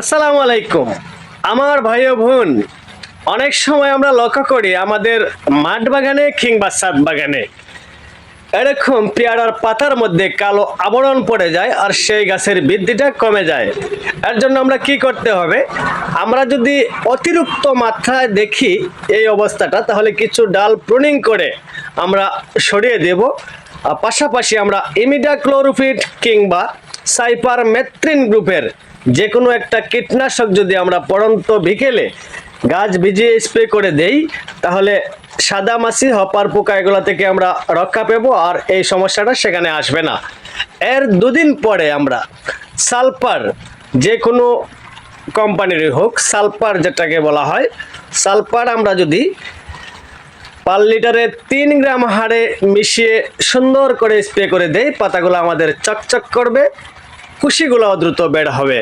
আসসালামু আলাইকুম আমার ভাই ও বোন। অনেক সময় আমরা লক্ষ্য করি আমাদের মাঠ বাগানে কিংবা ছাদ বাগানে এরকম পেয়ারার পাতার মধ্যে কালো আবরণ পড়ে যায় আর সেই গাছের বৃদ্ধিটা কমে যায়। এর জন্য আমরা কি করতে হবে? আমরা যদি অতিরিক্ত মাত্রায় দেখি এই অবস্থাটা, তাহলে কিছু ডাল প্রুনিং করে আমরা সরিয়ে দেব। আর পাশাপাশি আমরা ইমিডাক্লোরোপিড কিংবা সাইপারমেথ্রিন গ্রুপের যে কোনো একটা কীটনাশক যদি আমরা পড়ন্ত বিকেলে গাছ ভিজিয়ে স্প্রে করে দেই, তাহলে সাদা মাছি, হপার পোকা এগুলো থেকে আমরা রক্ষা পেব আর এই সমস্যাটা সেখানে আসবে না। এর দুদিন পরে আমরা সালফার, যে কোনো কোম্পানিরই হোক, সালফার যেটাকে বলা হয়, সালফার আমরা যদি পার লিটারে 3 গ্রাম হারে মিশিয়ে সুন্দর করে স্প্রে করে দেই, পাতাগুলো আমাদের চকচক করবে, কুশিগুলো দ্রুত বের হবে।